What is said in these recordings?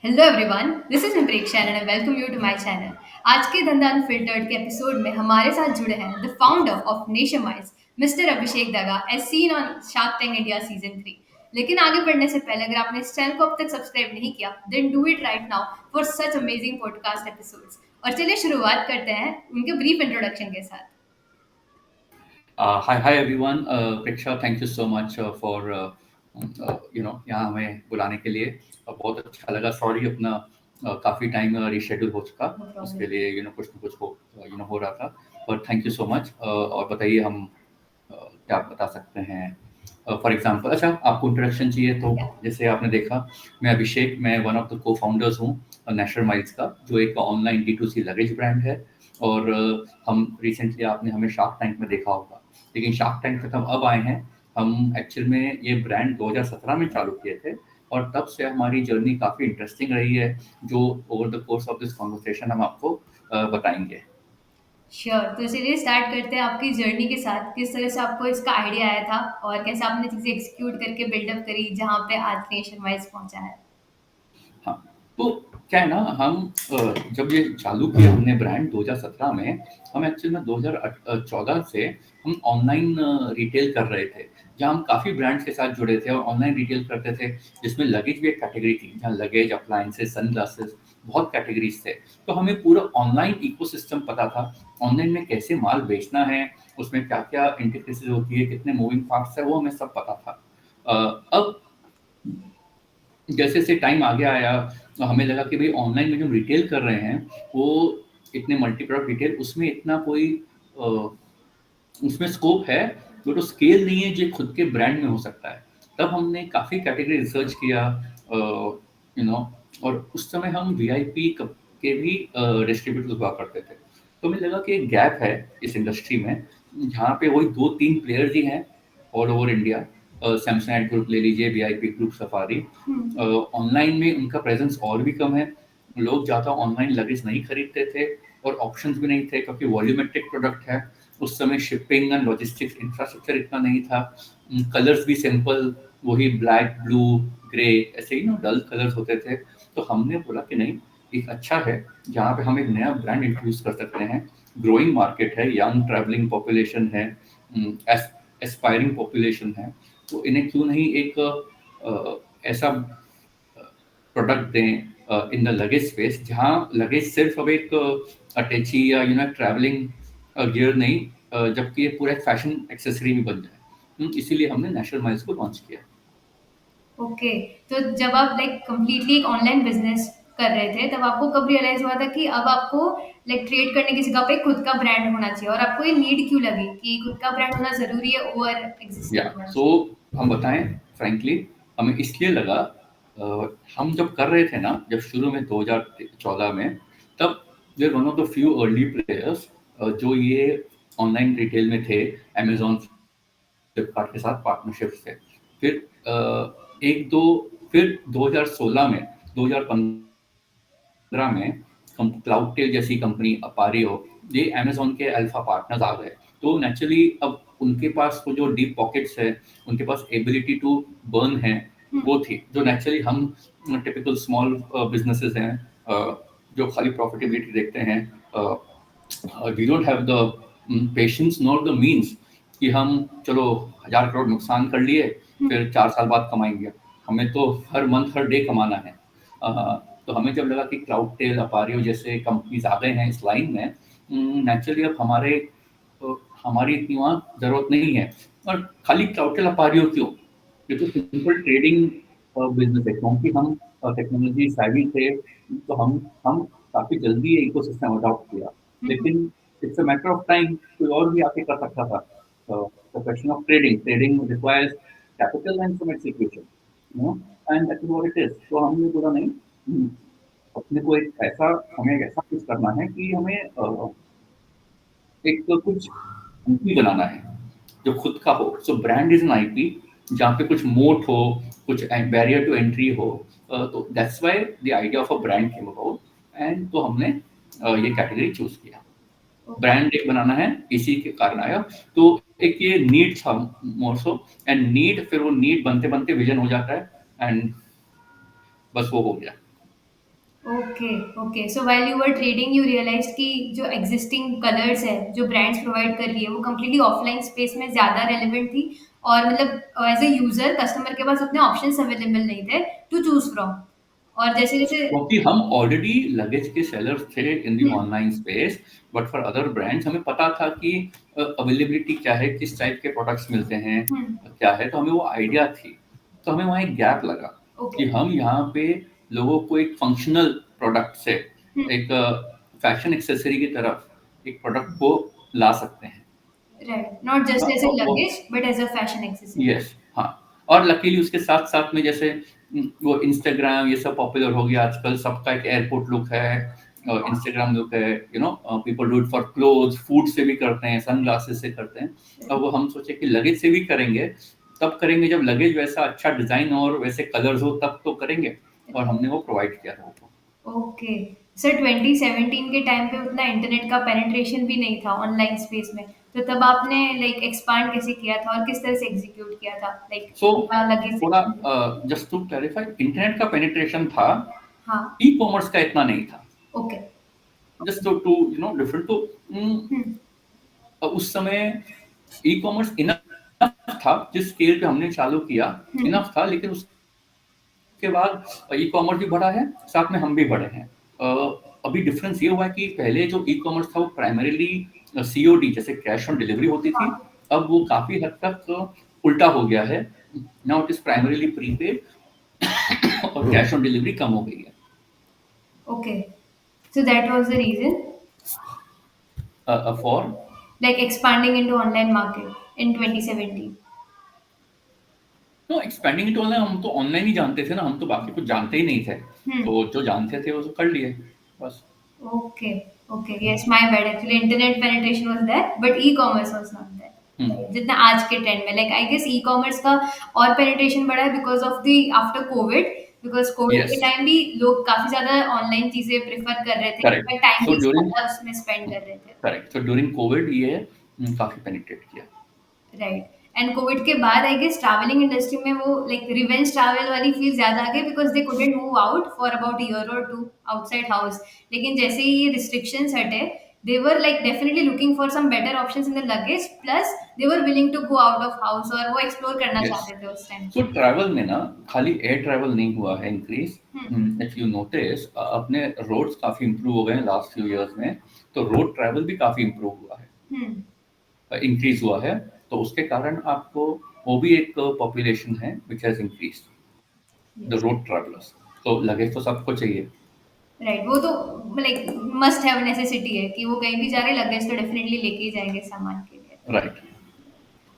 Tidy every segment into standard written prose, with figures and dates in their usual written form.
Hello everyone, this is Antariksha and I welcome you to my channel. आज के धंधा unfiltered के एपिसोड में हमारे साथ जुड़े हैं the founder of Nation Minds, mister Abhishek Daga, as seen on Shark Tank India season 3। लेकिन आगे बढ़ने से पहले अगर आपने इस चैनल को अब तक सब्सक्राइब नहीं किया, then do it right now for such amazing podcast episodes. और चलिए शुरुआत करते हैं उनके ब्रीफ इंट्रोडक्शन के साथ। Hi everyone. Priksha, thank you so much for यहाँ हमें बुलाने के लिए बहुत अच्छा लगा. सॉरी अपना काफ़ी टाइम रिशेड्यूल हो चुका. No problem. उसके लिए कुछ न कुछ हो रहा था. पर थैंक यू सो मच. और बताइए हम क्या बता सकते हैं. फॉर एग्जांपल अच्छा आपको इंट्रोडक्शन चाहिए तो जैसे आपने देखा मैं अभिषेक, मैं वन ऑफ द को फाउंडर्स हूँ नेशनल माइल्स का, जो एक ऑनलाइन D2C लगेज ब्रांड है. और हम रिसेंटली आपने हमें शार्क टैंक में देखा होगा, लेकिन शार्क टैंक तक हम अब आए हैं. हम एक्चुअल में ये ब्रांड 2017 में चालू किए थे और तब से हमारी जर्नी काफ़ी इंटरेस्टिंग रही है, जो over the course of this conversation हम आपको बताएंगे. श्योर, तो चलिए स्टार्ट करते हैं आपकी जर्नी के साथ। किस तरह से आपको इसका आइडिया आया था और कैसे आपने चीजें एग्जीक्यूट करके बिल्डअप करी जहाँ पे आज नेशन वाइज पहुंचा है। हाँ, तो क्या है ना, हम जब ये चालू किया हमने ब्रांड 2017 में, हम एक्चुअल में 2014 से हम ऑनलाइन रिटेल कर रहे थे, जहाँ हम काफ़ी ब्रांड्स के साथ जुड़े थे और ऑनलाइन रिटेल करते थे, जिसमें लगेज भी एक कैटेगरी थी, जहाँ लगेज, अप्लायंसेस, सनग्लासेस, बहुत कैटेगरीज थे. तो हमें पूरा ऑनलाइन इकोसिस्टम पता था, ऑनलाइन में कैसे माल बेचना है, उसमें क्या क्या इंटरफेसेस होती है, कितने मूविंग पार्ट्स है, वो हमें सब पता था. अब जैसे जैसे टाइम आगे आया तो हमें लगा कि भाई ऑनलाइन में जो हम रिटेल कर रहे हैं वो इतने मल्टी प्रोडक्ट रिटेल, उसमें इतना कोई अ, उसमें स्कोप है, तो स्केल नहीं है जो खुद के ब्रांड में हो सकता है. तब हमने काफ़ी कैटेगरी रिसर्च किया, और उस समय हम वीआईपी के भी डिस्ट्रीब्यूटर्स हुआ करते थे. तो हमें लगा कि एक गैप है इस इंडस्ट्री में, जहाँ पे वही 2-3 प्लेयर्स ही हैं all over India. Samsung group ले लीजिए, वीआईपी ग्रुप, सफारी. ऑनलाइन में उनका प्रेजेंस और भी कम है. लोग ज़्यादा ऑनलाइन लगेज नहीं खरीदते थे और ऑप्शंस भी नहीं थे, क्योंकि वॉल्यूमेट्रिक प्रोडक्ट है. उस समय शिपिंग एंड लॉजिस्टिक्स इंफ्रास्ट्रक्चर इतना नहीं था. कलर्स भी सिंपल, वही ब्लैक, ब्लू, ग्रे, ऐसे ही ना डल कलर्स होते थे. तो हमने बोला कि नहीं, एक अच्छा है जहाँ पे हम एक नया ब्रांड इंट्रोड्यूस कर सकते हैं. ग्रोइंग मार्केट है, यंग ट्रैवलिंग पॉपुलेशन है, एस्पायरिंग पॉपुलेशन है. तो इन्हें क्यों नहीं एक ऐसा प्रोडक्ट दें इन द लगेज स्पेस, जहाँ लगेज सिर्फ अब एक अटैची या ट्रैवलिंग गियर नहीं, जबकि ये पूरा एक फैशन एक्सेसरी भी बन जाए. इसीलिए हमने नेशनल माइल्स को लॉन्च किया. ओके, तो जब आप लाइक कंप्लीटली एक ऑनलाइन बिजनेस कर रहे थे, तब आपको कब रियलाइज हुआ था कि अब आपको लाइक ट्रेड करने की जगह पे खुद का ब्रांड होना चाहिए, और आपको ये नीड क्यों लगी कि खुद का ब्रांड होना जरूरी है ओवर या एग्जिस्टिंग ब्रांड। सो हम बताएं फ्रैंकली, हमें इसलिए लगा, हम जब कर रहे थे ना, जब शुरू में 2014 में, तब वे one of the few early players जो ये ऑनलाइन रिटेल में थे. अमेजोन, फ्लिपकार्ट के साथ पार्टनरशिप थे. फिर एक दो, फिर 2016 में, 2015 में क्लाउड टेल जैसी कंपनी, अपारियो, ये अमेजोन के अल्फा पार्टनर्स आ गए. तो नेचुरली अब उनके पास वो जो डीप पॉकेट्स है, उनके पास एबिलिटी टू बर्न है, वो थी, जो नेचुरली हम टिपिकल स्मॉल बिजनेसेस हैं, जो खाली प्रॉफिटेबिलिटी देखते हैं. We don't have the patience nor the means कि हम चलो 1000 करोड़ नुकसान कर लिए, फिर 4 साल बाद कमाएंगे. हमें तो हर मंथ हर डे कमाना है. तो हमें जब लगा कि क्लाउड टेल, अपारियो जैसे कंपनीज आ गए हैं इस लाइन में, नेचुरली अब हमारी इतनी वहाँ ज़रूरत नहीं है. और खाली क्लाउड टेल, अपारियो क्यों, ये तो सिंपल ट्रेडिंग बिजनेस है. क्योंकि हम टेक्नोलॉजी savvy थे, तो हम काफ़ी जल्दी ये इकोसिस्टम अडॉप्ट किया. लेकिन it's a matter of time, कोई और भी आके कर सकता था. Profession of trading requires capital and some execution, and that is what it is. तो हमने बोला नहीं, अपने को हमें ऐसा कुछ करना है कि हमें एक तो कुछ आईपी बनाना है जो खुद का हो. So brand is an IP, जहाँ पे कुछ मोट हो, कुछ बैरियर टू एंट्री हो. तो that's why the idea of a brand came about. And तो हमने ये कैटेगरी चूज किया. ब्रांड एक बनाना है, इसी के कारण आया. तो एक ये नीड था मोर सो, एंड नीड, फिर वो नीड बनते बनते विजन हो जाता है, एंड बस वो हो गया. Okay, okay. So while you were trading you realized कि जो एक्जिस्टिंग कलर्स है, जो ब्रांड्स प्रोवाइड कर रही है, वो कंप्लीटली ऑफलाइन स्पेस में ज़्यादा रेलेवेंट थी और मतलब एज़ अ यूज़र कस्टमर के पास उतने ऑप्शंस अवेलेबल नहीं थे टू चूज़ फ्रॉम। और जैसे-जैसे क्योंकि हम ऑलरेडी लगेज के सेलर्स थे in the hmm, online space, but for other brands हमें पता था कि अवेलेबिलिटी क्या है, किस टाइप के प्रोडक्ट्स मिलते हैं, हुँ, क्या है, तो हमें वो आइडिया थी। तो हमें वहाँ एक गैप लगा ओके, कि हम यहाँ पे लोगों को एक फंक्शनल प्रोडक्ट से हुँ, एक फैशन एक्सेसरी की तरफ एक प्रोडक्ट को ला सकते हैं। Right, not just as a और वो luggage but as a fashion accessory. Yes, हाँ। और लकीली उसके साथ-साथ में जैसे वो इंस्टाग्राम ये सब पॉपुलर हो गया आजकल, सबका एक एयरपोर्ट लुक है, इंस्टाग्राम लुक है, people do it for clothes, food से भी करते हैं, सनग्लासेस से करते हैं। अब वो हम सोचे कि लगेज से भी करेंगे, तब करेंगे जब लगेज वैसा अच्छा डिज़ाइन और वैसे कलर्स हो तब तो करेंगे, और हमने वो प्रोवाइड किया लोगों को। ओके। सर 2017 के टाइम पे उतना इंटरनेट का पेनिट्रेशन भी नहीं था ऑनलाइन स्पेस में। तो तब आपने लाइक एक्सपांड कैसे किया था और किस तरह से एग्ज़ीक्यूट किया था? लाइक सो लगेज थोड़ा सेक्शन में? जस्ट टू क्लैरिफाई, इंटरनेट का पेनिट्रेशन था, हाँ, ई-कॉमर्स का इतना नहीं था। Okay, just okay. Two different तो हुँ, उस समय ई-कॉमर्स इनफ था, जिस स्केल पे हमने चालू किया हुँ, इनफ था, लेकिन उसके बाद ई-कॉमर्स भी बढ़ा है, साथ में हम भी बढ़े हैं। अभी डिफरेंस ये हुआ है कि पहले जो ई-कॉमर्स था वो प्राइमरीली सीओडी जैसे कैश ऑन डिलीवरी होती थी, हाँ, अब वो काफी हद तक उल्टा हो गया है। Now it is primarily prepaid और कैश ऑन डिलीवरी कम हो गई है। Okay. So that was the reason for like expanding into online market in 2017। No expanding it online, हम तो ऑनलाइन ही जानते थे ना, हम तो बाकी कुछ जानते ही नहीं थे, हुँ, तो जो जानते थे वो तो कर लिए बस। Okay, okay, yes my bad actually internet penetration was there but e-commerce was not there. Hmm, right, जितना आज के ट्रेंड में लाइक आई गेस ई-कॉमर्स का और पेनिट्रेशन बढ़ा है because of the after Covid because Covid yes, के time भी लोग काफ़ी ज़्यादा ऑनलाइन चीज़ें प्रेफ़र कर रहे थे, करेक्ट। अपना टाइम सो भी ड्यूरिंग ज़्यादा उसमें स्पेंड कर रहे थे। करेक्ट, सो ड्यूरिंग कोविड ये काफी पेनिट्रेट किया। राइट। एंड कोविड के बाद आई गेस ट्रैवलिंग इंडस्ट्री में वो लाइक रिवेंज ट्रैवल वाली फील ज्यादा आ गई because they couldn't move out for about year और टू आउटसाइड हाउस। लेकिन जैसे ही ये रिस्ट्रिक्शंस हटे they were like definitely looking for some better options in the luggage plus they were willing to go out of house और वो explore करना yes, चाहते थे उस टाइम सो पे। ट्रैवल में ना खाली एयर ट्रैवल नहीं हुआ है increase. Hmm, if you notice अपने रोड्स काफी इंप्रूव हो गए हैं लास्ट फ्यू इयर्स में, तो रोड ट्रैवल भी काफी इंप्रूव हुआ हम्म, है, इंक्रीज हुआ है। तो उसके कारण आपको वो भी एक पॉपुलेशन है which has increase the yes, road travellers. तो लगेज तो सबको चाहिए। राइट। वो तो लाइक मस्ट हैव नेसेसिटी है कि वो कहीं भी जा रहे लगेज तो डेफिनेटली लेके ही जाएंगे सामान के लिए। राइट।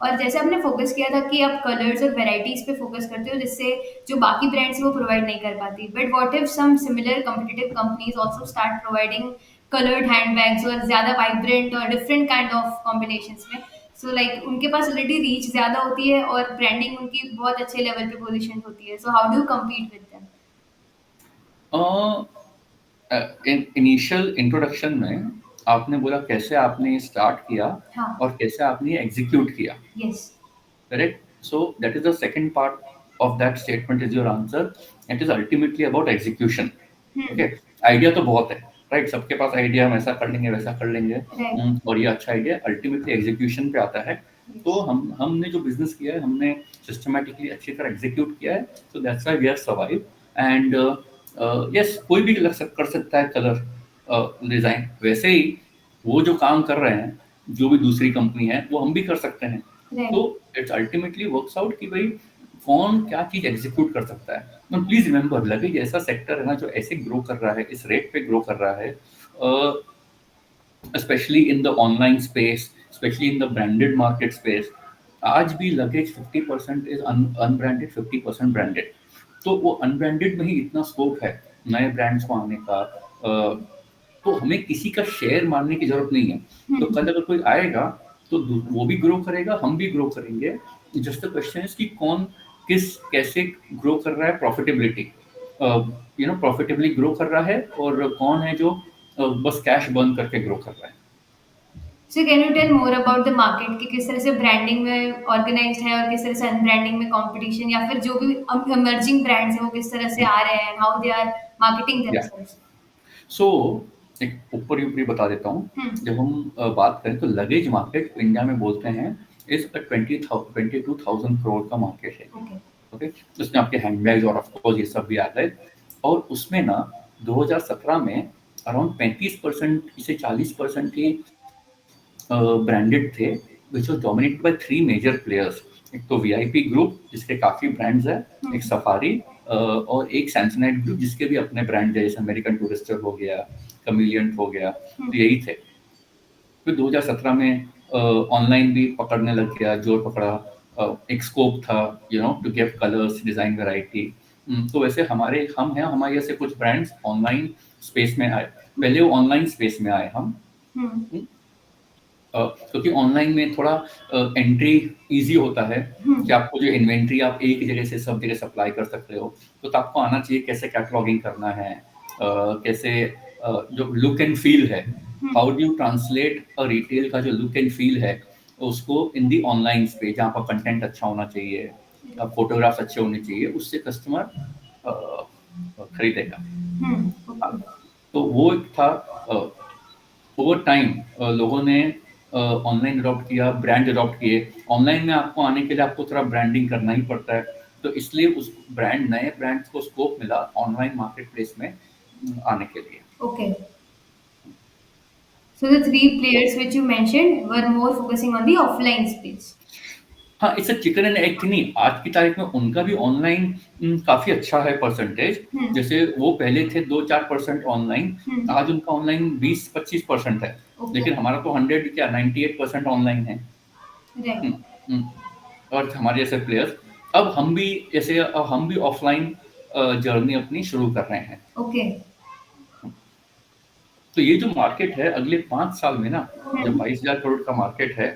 और जैसे आपने फ़ोकस किया था कि आप कलर्स और वैराइटीज़ पे फ़ोकस करते हो जिससे जो बाकी ब्रांड्स हैं वो प्रोवाइड नहीं कर पाती। But what if some similar competitive companies also start providing coloured handbags और ज़्यादा वाइब्रेंट और डिफरेंट काइंड ऑफ कॉम्बिनेशंस में। सो लाइक उनके पास ऑलरेडी रीच ज़्यादा होती है और ब्रांडिंग उनकी बहुत अच्छे लेवल पे पोज़ीशन होती है। So how do you compete with them? Initial introduction में आपने बोला कैसे आपने स्टार्ट किया हाँ, और कैसे आपने एग्जीक्यूट किया, yes. correct? So that is the second part of that statement is your answer. It is ultimately about execution. Hmm, Okay, idea तो बहुत है, राइट? सबके पास आइडिया, हम ऐसा कर लेंगे वैसा कर लेंगे, राइट, और ये अच्छा आइडिया अल्टीमेटली एग्जीक्यूशन पे आता है। तो यस, हमने जो बिजनेस किया है हमने सिस्टमैटिकली अच्छी तरह एग्जीक्यूट किया है, so that's why we are survive. And yes, कोई भी कर सकता है कलर डिजाइन, वैसे ही वो जो काम कर रहे हैं जो भी दूसरी कंपनी है वो हम भी कर सकते हैं। तो right, it's ultimately works out कि भाई कौन क्या चीज एग्जीक्यूट कर सकता है। तो प्लीज रिमेंबर, लगेज ऐसा सेक्टर है ना जो ऐसे ग्रो कर रहा है, इस रेट पे ग्रो कर रहा है, specially in the online space, specially in the branded market space. आज भी लगेज 50% इज अनब्रांडेड, 50% ब्रांडेड। तो वो अनब्रांडेड में ही इतना स्कोप है नए ब्रांड्स को आने का। तो हमें किसी का शेयर मारने की जरूरत नहीं है। तो हुँ, कल अगर कोई आएगा तो वो भी ग्रो करेगा, हम भी ग्रो करेंगे। जस्ट द क्वेश्चन इज कि कौन किस कैसे ग्रो कर रहा है, प्रॉफिटेबिलिटी, प्रॉफिटेबली ग्रो कर रहा है, और कौन है जो बस कैश बर्न करके ग्रो कर रहा है। So can you tell more about the market कि किस तरह से ब्रांडिंग में ऑर्गेनाइज्ड है और किस तरह से अनब्रांडिंग में कंपटीशन या फिर जो भी इमर्जिंग ब्रांड्स हैं वो किस तरह से आ रहे हैं, हाउ दे आर मार्केटिंग या देमसेल्व्स? सो एक ऊपर ऊपरी बता देता हूँ। हम्म। जब हम बात करें तो लगेज मार्केट इंडिया में बोलते हैं इज 22,000 करोड़ का मार्केट है। ओके। ओके, उसमें आपके हैंडबैग्स और ऑफ कोर्स ये सब भी आ गए। और उसमें ना 2017 में अराउंड 35% से 40% ही ब्रांडेड थे, which was dominated by 3 major players. एक तो वीआईपी ग्रुप जिसके काफी ब्रांड्स हैं, एक सफारी और एक सैमसंगाइट ग्रुप जिसके भी अपने ब्रांड है, जैसे अमेरिकन टूरिस्टर हो गया, कमिलियंट हो गया, तो यही थे। फिर 2017 में ऑनलाइन भी पकड़ने लग गया, जोर पकड़ा। एक स्कोप था, you know, to give colours, design variety. तो वैसे हमारे जैसे कुछ ब्रांड्स ऑनलाइन स्पेस में आए। पहले वो ऑनलाइन स्पेस में आए हम, क्योंकि ऑनलाइन में थोड़ा एंट्री इजी होता है कि आपको जो इन्वेंट्री आप एक जगह से सब जगह सप्लाई कर सकते हो। तो आपको आना चाहिए कैसे कैटलॉगिंग करना है, कैसे जो लुक एंड फील है, how do you translate retail का जो लुक एंड फील है उसको इन दी ऑनलाइन स्पेस, जहाँ पर कंटेंट अच्छा होना चाहिए, फोटोग्राफ्स अच्छे होने चाहिए, उससे कस्टमर खरीदेगा। तो वो एक था। ओवर टाइम लोगों ने ऑनलाइन अडॉप्ट किया, ब्रांड अडॉप्ट किए। ऑनलाइन में आपको आने के लिए आपको थोड़ा ब्रांडिंग करना ही पड़ता है, तो इसलिए उस नए ब्रांड्स को स्कोप मिला ऑनलाइन मार्केट प्लेस में आने के लिए। Okay. So the three players which you mentioned were more focusing on the offline space. हाँ, it's a chicken and egg थी। नहीं, आज की तारीख में उनका भी ऑनलाइन काफी अच्छा है परसेंटेज। जैसे वो पहले थे 2-4% ऑनलाइन, आज उनका ऑनलाइन 20-25% है। लेकिन हमारा तो 100 क्या 98% ऑनलाइन है। और हमारे जैसे प्लेयर्स, अब हम भी ऑफलाइन जर्नी अपनी शुरू कर रहे हैं। ओके। तो ये जो मार्केट है अगले 5 साल में ना, जब 22,000 करोड़ का मार्केट है,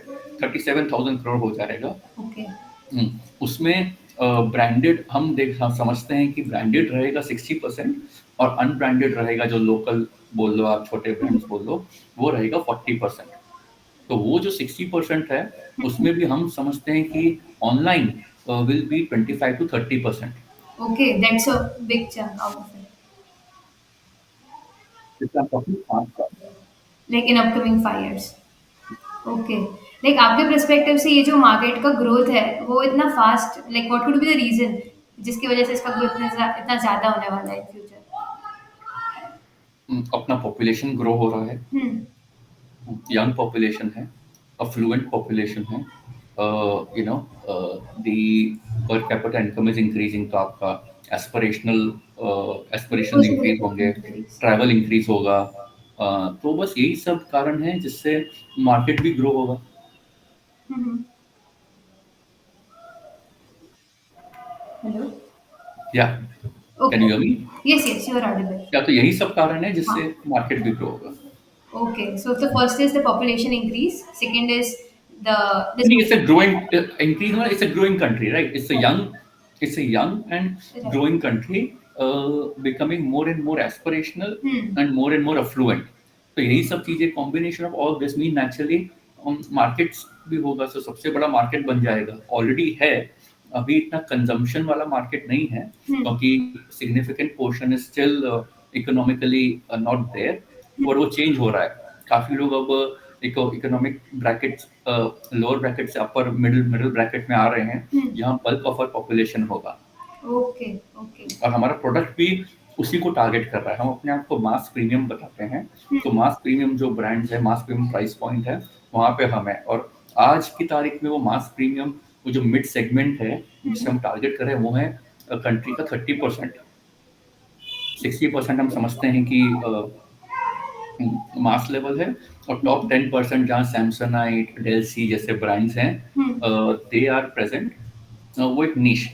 37,000 करोड़ हो जाएगा। ओके। उसमें ब्रांडेड हम समझते हैं कि ब्रांडेड रहेगा 60% और अनब्रांडेड रहेगा, जो लोकल बोल लो आप, छोटे ब्रांड्स बोल लो, वो रहेगा 40%। तो वो जो 60% है उसमें भी हम समझते हैं कि online will be 25-30%। Okay, that's a big chunk out of it. इसका काफी 5 साल। Like in upcoming 5 years. Okay. Like आपके पर्सपेक्टिव से ये जो मार्केट का ग्रोथ है वो इतना fast, like what could be the reason जिसकी वजह से इसका ग्रोथ इतना ज्यादा होने वाला है इन फ्यूचर? अपना पॉपुलेशन ग्रो हो रहा है, यंग पॉपुलेशन है, अफ्लुएंट पॉपुलेशन है, you know, the per capita income is increasing, तो आपका एस्पिरेशन इंक्रीज होंगे, ट्रैवल इंक्रीज होगा। तो बस यही सब कारण है जिससे मार्केट भी ग्रो होगा। Hello. Yeah can you hear me? Yes yes, you are audible. या तो यही सब कारण है जिससे मार्केट भी ग्रो होगा। Okay, so the first is the population increase, second is the It's a growing increase. It's a growing country, right? It's a young and growing country, becoming more and more aspirational and more affluent. तो यही सब चीजें, combination of all this mean naturally markets भी होगा। तो सबसे बड़ा market बन जाएगा, ऑलरेडी है। अभी इतना कंजम्पशन वाला मार्केट नहीं है, क्योंकि significant portion is still economically not there, और वो चेंज हो रहा है। काफी लोग अब इकोनॉमिक ब्रैकेट, लोअर ब्रैकेट से अपर मिडिल ब्रैकेट में आ रहे हैं, जहाँ बल्क ऑफ आवर पॉपुलेशन होगा। Okay okay. और हमारा प्रोडक्ट भी उसी को टारगेट कर रहा है। हम अपने आप को मास प्रीमियम बताते हैं, तो मास प्रीमियम जो ब्रांड्स है, मास प्रीमियम प्राइस पॉइंट है, वहाँ पे हम है। और आज की तारीख में वो मास प्रीमियम, वो जो मिड सेगमेंट है जिसे हम टारगेट कर रहे हैं, वो है कंट्री का 30%। 60% हम समझते हैं कि मास लेवल है, और टॉप 10% जहाँ सैमसंगाइट, डेल सी जैसे ब्रांड्स हैं, दे आर प्रेजेंट। वो एक नीश।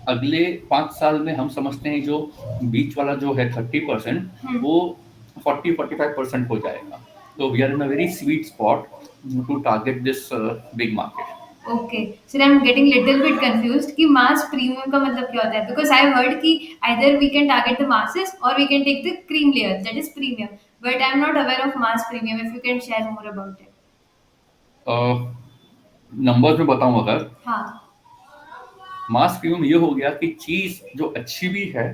अगले 5 साल में हम समझते हैं जो बीच वाला जो है 30%, वो 40-45% हो जाएगा। तो we are in a very sweet spot to target this big market. Okay, so I am getting little bit confused कि मास प्रीमियम का मतलब क्या होता है, बिकॉज आई हैव हर्ड कि either we can target the masses और we can take the cream layer that is premium, but I'm not aware of mass premium. If you can share more about it. Numbers में बताऊं अगर, हाँ. मास premium ये हो गया कि चीज जो अच्छी भी है,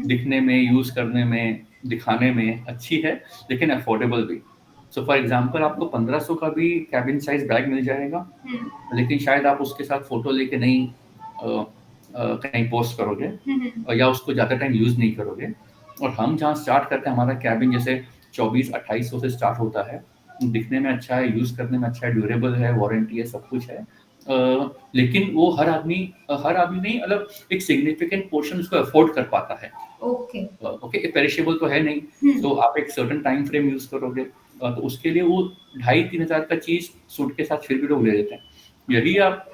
दिखने में, यूज करने में, दिखाने में अच्छी है, लेकिन अफोर्डेबल भी। सो फॉर एग्जांपल आपको 1500 का भी कैबिन साइज बैग मिल जाएगा, लेकिन शायद आप उसके साथ फोटो लेके नहीं कहीं पोस्ट करोगे, या उसको ज्यादा टाइम यूज नहीं करोगे। और हम जहाँ स्टार्ट करते हैं, हमारा कैबिन जैसे 24-2800 से स्टार्ट होता है, दिखने में अच्छा है, यूज करने में अच्छा है, ड्यूरेबल है, वारंटी है, सब कुछ है। लेकिन वो हर आदमी नहीं, मतलब एक सिग्निफिकेंट पोर्शन उसको अफोर्ड कर पाता है। ओके, पेरिशेबल तो है नहीं, तो आप एक सर्टेन टाइम फ्रेम यूज करोगे, तो उसके लिए वो 2,500-3 हजार का चीज सूट के साथ फिर भी लोग ले लेते हैं। यदि आप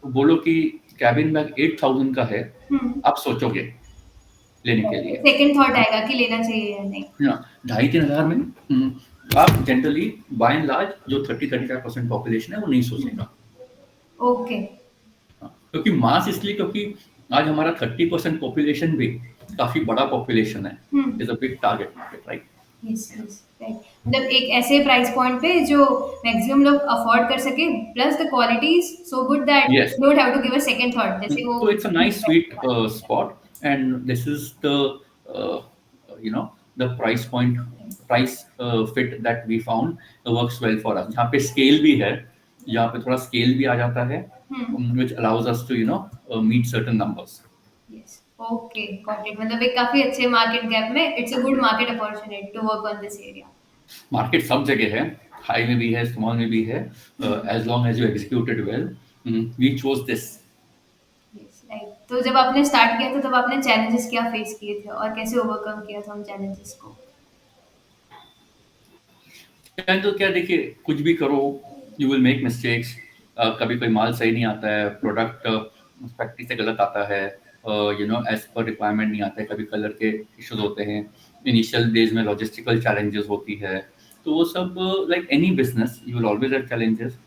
बोलो कि कैबिन बैग 8,000 का है, आप सोचोगे लेने के लिए, सेकंड थॉट आएगा कि लेना चाहिए या नहीं। 2,500-3 हजार में आप जनरली बाय एंड लार्ज जो 30-35% पॉपुलेशन है वो नहीं सोचेगा। ओके। क्योंकि मास इसलिए क्योंकि आज हमारा 30% पॉपुलेशन भी काफी बड़ा पॉपुलेशन है, is a big target market, right? Yes yes right. मतलब एक ऐसे प्राइस पॉइंट पे जो मैक्सिमम लोग अफोर्ड कर सके, plus the quality is so good that Yes. Don't have to give a second thought, जैसे वो। So it's a nice sweet spot, and this is the uh, the price fit that we found works well for us. जहाँ पे scale भी है, जहाँ पे थोड़ा scale भी आ जाता है, which allows us to meet certain numbers. Yes okay got it. मतलब एक काफी अच्छे मार्केट गैप में it's a good market opportunity to work on this area. Market सब जगह है, हाई में भी है, स्मॉल में भी है, as long as you executed well, we chose this. Right. तो जब आपने स्टार्ट किया था तब आपने चैलेंजेस क्या फेस किए थे और कैसे ओवरकम किया था उन चैलेंजेस को? तो क्या, देखिए, कुछ भी करो, यू विल मेक मिस्टेक्स। कभी कोई माल सही नहीं आता है, प्रोडक्ट फैक्ट्री से गलत आता है, एज पर रिक्वायरमेंट नहीं आता है, कभी कलर के इश्यूज होते हैं, इनिशियल डेज में लॉजिस्टिकल चैलेंजेस होती है, तो वो सब like any business you will always have challenges.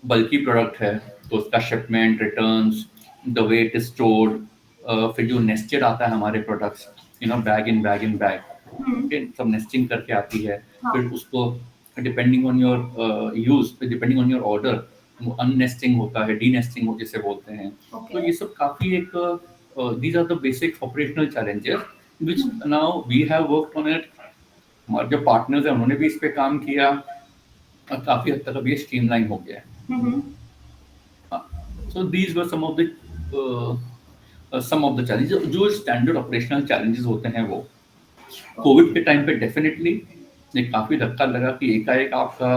बल्कि प्रोडक्ट है तो उसका shipment, returns, the way it is stored, फिर जो नेस्टेड आता है हमारे products, bag in bag, okay, सब नेस्टिंग करके आती है। फिर उसको depending on your use, depending on your order, unnesting होता है, डी नेस्टिंग जिसे बोलते हैं। तो ये सब काफी एक these are the basic operational challenges which now we have worked on it. हमारे जो पार्टनर्स हैं उन्होंने भी इस पे काम किया, और काफी हद तक अब ये स्ट्रीमलाइन हो गया है। So these were some of the challenges जो स्टैंडर्ड ऑपरेशनल चैलेंजेस होते हैं वो। कोविड के टाइम पे डेफिनेटली एक काफी धक्का लगा कि एकाएक आपका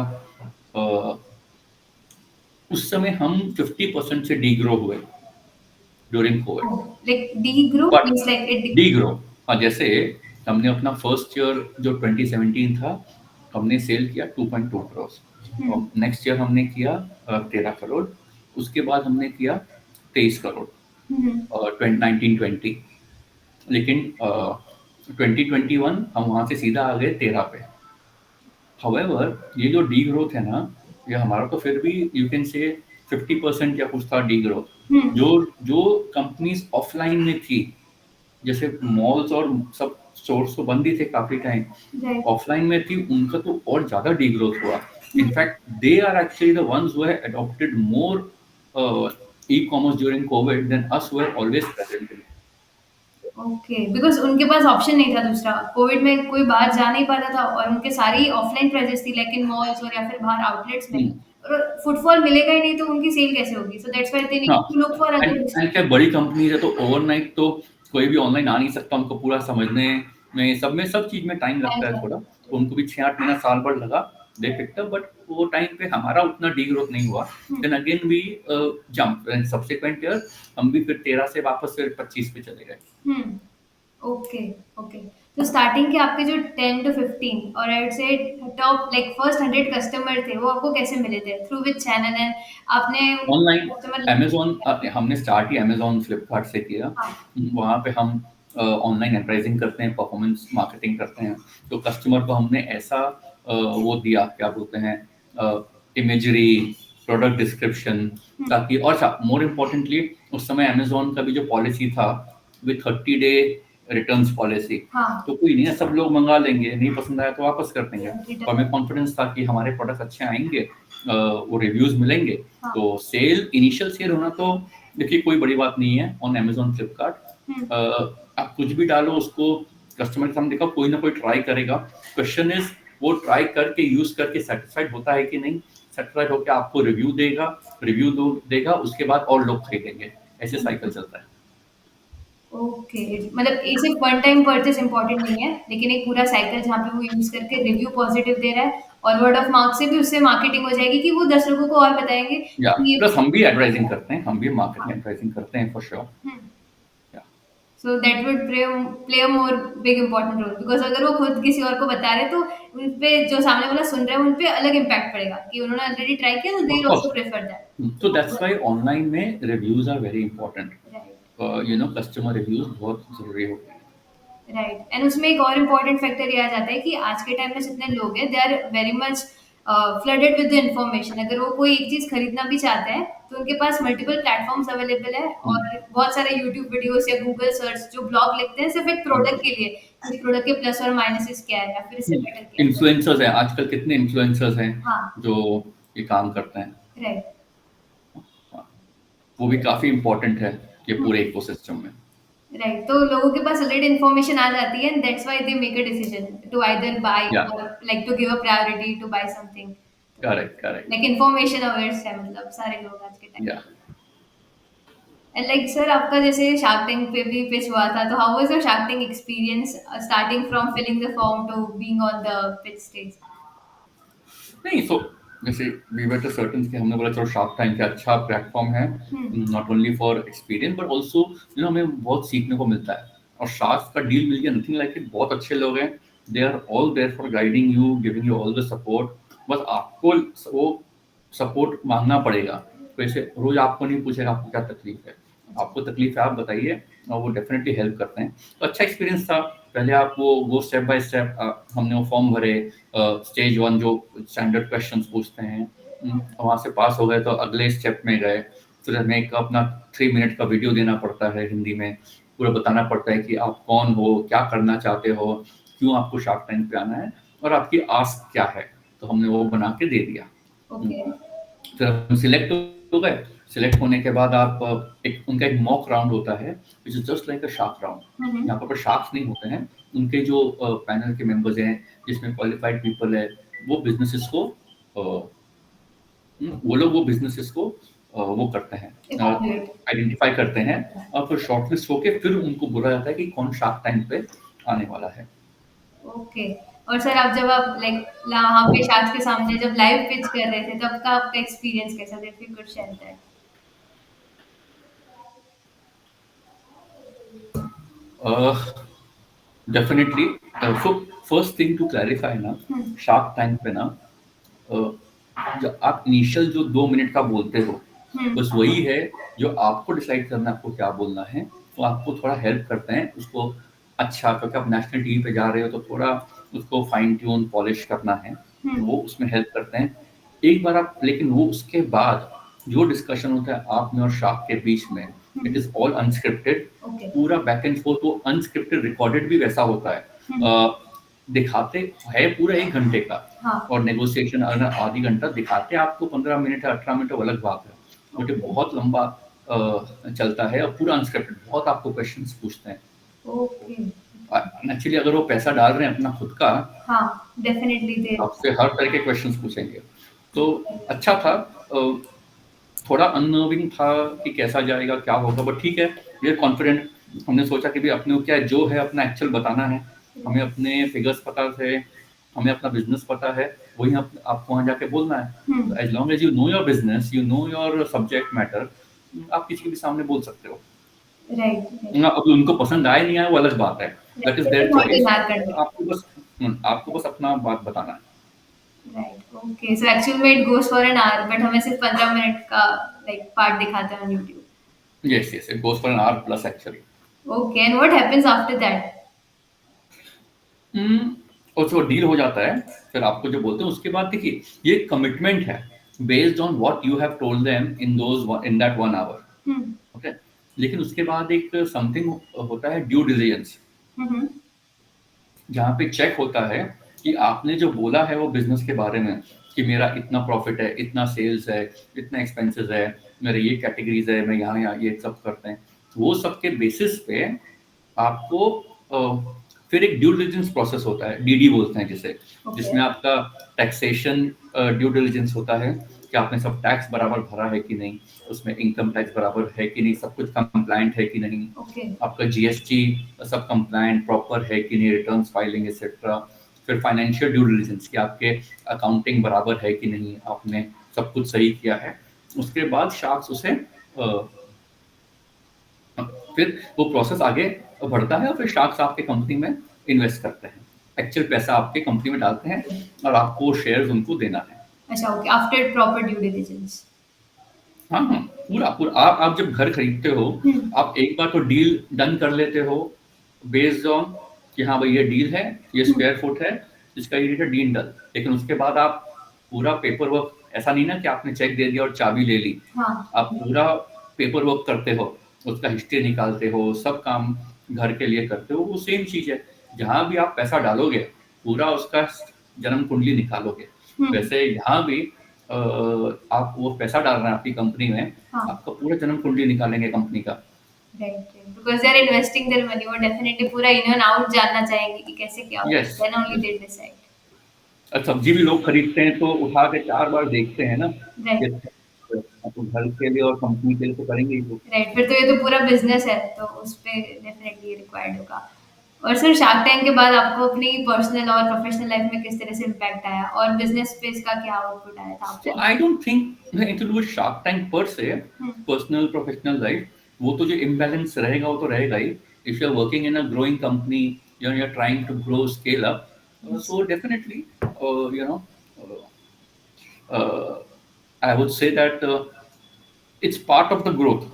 उस समय हम 50% से डीग्रो हुए during Covid. Like degrow means like it degrow, हाँ, जैसे हमने अपना फर्स्ट ईयर जो 2017 था, हमने सेल किया 2.2 करोड़, और नेक्स्ट ईयर हमने किया 13 करोड़, उसके बाद हमने किया 23 करोड़, 1920। लेकिन 2021 हम वहां से सीधा आ गए 13 पे। हाउएवर ये जो डी ग्रोथ है ना, ये हमारा तो फिर भी यू कैन से 50% या कुछ था डी ग्रोथ। जो कंपनीज ऑफलाइन में थी, जैसे मॉल्स और सब स्टोर्स तो बंद ही थे काफी टाइम, ऑफलाइन में थी, उनका तो और ज्यादा डी ग्रोथ हुआ। In fact they are actually the ones who have adopted more e-commerce during COVID then us who are always present. Okay, because उनके पास ऑप्शन नहीं था दूसरा, कोविड में कोई बाहर जा नहीं पाता था और उनके सारी ऑफलाइन प्रेजेंस थी, लेकिन मॉल्स और या फिर बाहर आउटलेट्स में, और फुटफॉल मिलेगा ही नहीं तो उनकी सेल कैसे होगी? So that's why they need to look for other. And क्या बड़ी कंपनीज है तो ओवरनाइट तो कोई भी ऑनलाइन आ नहीं सकता, उनको पूरा समझने में सब चीज में टाइम लगता है थोड़ा, तो उनको भी 6-8 महीना साल भर लगा, दे पिक्ड अप, बट वो टाइम पे हमारा उतना डी ग्रोथ नहीं हुआ। Then again we jump, and subsequent year हम भी फिर 13 से वापस से 25 पे चले गए। Okay okay. तो स्टार्टिंग के आपके जो 10 to 15 और I would say top like first 100 customer थे, वो आपको कैसे मिले थे? Through which channel? एंड आपने ऑनलाइन, कस्टमर अमेज़न, हमने स्टार्ट ही अमेज़न, फ्लिपकार्ट से किया। वहाँ पे हम ऑनलाइन एडवर्टाइजिंग करते हैं, परफॉर्मेंस मार्केटिंग करते हैं, तो कस्टमर को हमने ऐसा वो दिया, क्या बोलते हैं, इमेजरी, प्रोडक्ट डिस्क्रिप्शन, ताकि, और मोर इम्पोर्टेंटली उस समय अमेज़न का भी जो पॉलिसी था विद 30 डे रिटर्न्स पॉलिसी, हाँ, तो कोई नहीं है, सब लोग मंगा लेंगे, नहीं पसंद आया तो वापस कर देंगे। रिटर्न और हमें कॉन्फिडेंस था कि हमारे प्रोडक्ट अच्छे आएंगे, वो रिव्यूज मिलेंगे, हाँ, तो सेल, इनिशियल सेल होना तो देखिए कोई बड़ी बात नहीं है ऑन अमेजोन, फ्लिपकार्ट। आप कुछ भी डालो उसको कस्टमर के सामने, देखो कोई ना कोई ट्राई करेगा। क्वेश्चन इज वो ट्राई करके यूज करके सेटिस्फाइड होता है कि नहीं, सेटिस्फाइड होकर आपको रिव्यू देगा, उसके बाद और लोग खरीदेंगे, ऐसे साइकिल चलता है। ओके, मतलब ये सिर्फ वन टाइम परचेस इंपॉर्टेंट नहीं है, लेकिन एक पूरा साइकिल जहाँ पे वो यूज़ करके रिव्यू पॉजिटिव दे रहा है और वर्ड ऑफ माउथ से भी उससे मार्केटिंग हो जाएगी कि वो 10 लोगों को और बताएँगे या कि ये प्लस हम भी एडवर्टाइजिंग करते हैं, हम भी मार्केटिंग हाँ, एडवर्टाइजिंग करते हैं for sure. Hmm. Yeah so that would play a more big important role because अगर वो खुद किसी और को बता रहे हैं तो उन पे जो सामने वाला सुन रहा है उन पे अलग इम्पैक्ट पड़ेगा कि उन्होंने ऑलरेडी ट्राई किया तो they of will course, also prefer that. तो तो दैट्स व्हाई ऑनलाइन में reviews are very important. Right, customer reviews बहुत जरूरी होते हैं। राइट एंड उसमें एक और इम्पोर्टेंट फैक्टर ये आ जाता है कि आज के टाइम में जितने लोग हैं they are very much flooded with the information. अगर वो कोई एक चीज़ खरीदना भी चाहते हैं तो उनके पास मल्टीपल प्लेटफॉर्म्स अवेलेबल है हम्म, और बहुत सारे यूट्यूब वीडियोस या गूगल सर्च जो ब्लॉग लिखते हैं सिर्फ एक प्रोडक्ट के लिए कि इस प्रोडक्ट के प्लस और माइनसेस क्या है या फिर इससे बेटर क्या है। इन्फ्लुएंसर्स हैं आजकल, कितने इन्फ्लुएंसर्स हैं हाँ, जो ये काम करते हैं। राइट। हाँ, वो भी काफी इंपॉर्टेंट है ये हुँ, पूरे इकोसिस्टम में। राइट तो लोगों के पास ऑलरेडी इन्फॉर्मेशन आ जाती है and that's why they make a decision to either buy या और like to give a priority to buy something. Correct correct. Like information awares है मतलब सारे लोग आज के टाइम। या एंड लाइक सर आपका जैसे शार्क टैंक पे भी पिच हुआ था तो how was your shark tank experience starting from filling the form to being on the pitch stage? नहीं, सो जैसे वी वर टू सर्टेन कि हमने बोला चलो शार्क टैंक का अच्छा प्लेटफॉर्म है, hmm, not only for experience but also हमें बहुत सीखने को मिलता है। और शार्क का डील मिल गया, नथिंग लाइक इट, बहुत अच्छे लोग हैं, they are all there for guiding you, giving you all the support. बस आपको वो सपोर्ट मांगना पड़ेगा। वैसे रोज आपको नहीं पूछेगा आपको क्या तकलीफ है, आपको तकलीफ है आप बताइए, और वो डेफिनेटली हेल्प करते हैं। तो अच्छा एक्सपीरियंस था। पहले आप वो स्टेप बाय स्टेप हमने वो फॉर्म भरे, स्टेज वन जो स्टैंडर्ड क्वेश्चंस पूछते हैं, वहाँ से पास हो गए तो अगले स्टेप में गए। फिर हमें एक अपना 3 मिनट का वीडियो देना पड़ता है हिंदी में, पूरा बताना पड़ता है कि आप कौन हो, क्या करना चाहते हो, क्यों आपको शार्क टैंक पे आना है, और आपकी आस्क क्या है। तो हमने वो बना के दे दिया। हम्म, ओके। फिर हम सिलेक्ट हो गए। सिलेक्ट होने के बाद आप एक उनका एक मॉक राउंड होता है which is just like a shark round. यहाँ पर शार्क्स नहीं होते हैं, उनके जो पैनल के मेंबर्स हैं जिसमें क्वालिफाइड पीपल है, वो बिजनेसेस को वो लोग वो बिजनेसेस को वो करते हैं, इवैल्यूएट। आइडेंटिफाई करते हैं, और फिर शॉर्टलिस्ट होके फिर उनको बोला जाता है कि कौन शार्क टैंक पे आने वाला है। ओके। और सर आप जब आप लाइक वहाँ पे शार्क्स के सामने जब लाइव पिच कर रहे थे तब का आपका एक्सपीरियंस कैसा था? If you could share that. Definitely. So first thing to clarify ना, हम्म, शार्क टैंक पे ना, जब आप इनिशियल जो 2 मिनट का बोलते हो, हम्म, बस वही है जो आपको डिसाइड करना है आपको क्या बोलना है। तो आपको थोड़ा हेल्प करते हैं उसको, अच्छा, क्योंकि आप नेशनल टीवी पे जा रहे हो तो थोड़ा उसको फाइन ट्यून पॉलिश करना है, तो हम्म, वो उसमें हेल्प करते हैं। एक बार आप, लेकिन वो उसके बाद जो डिस्कशन होता है आप में और शार्क के बीच में, it hmm, is all unscripted. Okay. पूरा बैक एंड फोर्थ वो अनस्क्रिप्टेड, रिकॉर्डेड भी वैसा होता है। हम्म, दिखाते है पूरा 1 घंटे का, हाँ, और नेगोशिएशन अगर आधी घंटा दिखाते आपको 15 मिनट या 18 मिनट, वो अलग बात है। बट ये ओके, बहुत लंबा चलता है और पूरा अनस्क्रिप्टेड, बहुत आपको क्वेश्चंस पूछते हैं। ओके। एक्चुअली अगर वो पैसा डाल रहे हैं अपना खुद का, हाँ, डेफिनेटली दे। आपसे हर तरह के क्वेश्चंस पूछेंगे। तो अच्छा था। थोड़ा अननर्विंग था कि कैसा जाएगा क्या होगा, बट ठीक है, ये कॉन्फिडेंट। हमने सोचा कि भाई अपने को क्या है, जो है अपना एक्चुअल बताना है, हमें अपने फिगर्स पता थे, हमें अपना बिजनेस पता है, वही आपको वहाँ जाके बोलना है। तो hmm, as long as you know your business, you know your subject matter, आप किसी के भी सामने बोल सकते हो। Right, right. अब उनको पसंद आए नहीं आए वो अलग बात है, that is there not in choice. Our control. आपको बस अपना बात बताना है। Right, okay. सो एक्चुअल में it goes for an hour but हमें सिर्फ 15 मिनट का लाइक पार्ट दिखाते हैं on YouTube. Yes yes, it goes for an hour plus actually. Okay and what happens after that? Hmm, और जो deal हो जाता है, फिर आपको जो बोलते हैं उसके बाद देखिए, ये कमिटमेंट है based on what you have told them in that 1 hour. Hmm, okay, लेकिन उसके बाद एक समथिंग होता है ड्यू डिलिजेंस। हम्म। जहाँ पे चेक होता है कि आपने जो बोला है वो बिजनेस के बारे में कि मेरा इतना प्रॉफिट है, इतना सेल्स है, इतना एक्सपेंसेस है, मेरे ये कैटेगरीज है, मैं यहाँ यहाँ ये सब करते हैं, वो सब के बेसिस पे आपको फिर एक ड्यू डिलिजेंस प्रोसेस होता है, डीडी बोलते हैं जिसे, ओके। जिसमें आपका टैक्सेशन ड्यू डिलिजेंस होता है कि आपने सब टैक्स बराबर भरा है कि नहीं, उसमें इनकम टैक्स बराबर है कि नहीं, सब कुछ कंप्लायंट है कि नहीं, ओके। आपका जीएसटी सब कंप्लायंट प्रॉपर है कि नहीं, रिटर्न्स फाइलिंग एक्सेट्रा। फिर फाइनेंशियल ड्यू डिलिजेंस कि आपके अकाउंटिंग बराबर है कि नहीं, आपने सब कुछ सही किया है। उसके बाद शार्क्स उसे फिर वो प्रोसेस आगे बढ़ता है और फिर शार्क्स आपके कंपनी में इन्वेस्ट करते हैं, एक्चुअल पैसा आपके कंपनी में डालते हैं और आपको शेयर्स उनको देना है। अच्छा, okay, after proper due diligence. हाँ हाँ, पूरा पूरा आप जब घर खरीदते हो, आप एक बार तो डील डन कर लेते हो बेस्ड ऑन कि हाँ भाई ये डील है, ये स्क्वायर फुट है, इसका ये रेट है, डील डन। लेकिन उसके बाद आप पूरा पेपर वर्क, ऐसा नहीं ना कि आपने चेक दे दिया और चाबी ले ली, हाँ। आप पूरा पेपर वर्क करते हो, उसका हिस्ट्री निकालते हो, सब काम घर के लिए करते हो। वो सेम चीज है, जहाँ भी आप पैसा डालोगे पूरा उसका जन्म कुंडली निकालोगे। वैसे यहाँ भी आप वो पैसा डाल रहे हैं आपकी कंपनी में, हाँ। आपका पूरा जन्म कुंडली निकालेंगे कंपनी का। Right, because they are investing their money, वो डेफिनेटली पूरा इन एंड आउट जानना चाहेंगे कि कैसे क्या होगा, yes, then only they decide. और सब्जी भी लोग खरीदते हैं तो उठा के 4 बार देखते हैं ना कि राइट। अच्छा, तो घर के लिए और कंपनी के लिए तो करेंगे ही वो। राइट, फिर तो ये तो पूरा बिजनेस है, तो उस पे डेफिनेटली रिक्वायर्ड होगा। और सर, शार्क टैंक के बाद आपको अपनी पर्सनल और प्रोफेशनल लाइफ में किस तरह से इम्पैक्ट आया, और बिजनेस पे इसका क्या आउटपुट आया था So आपको? I don't think it will be Shark Tank per se, hmm. personal professional life, वो तो जो imbalance रहेगा वो तो रहेगा ही। If you're working in a growing company, you're trying to grow, scale up, so definitely, you know, uh, I would say that it's part of the growth.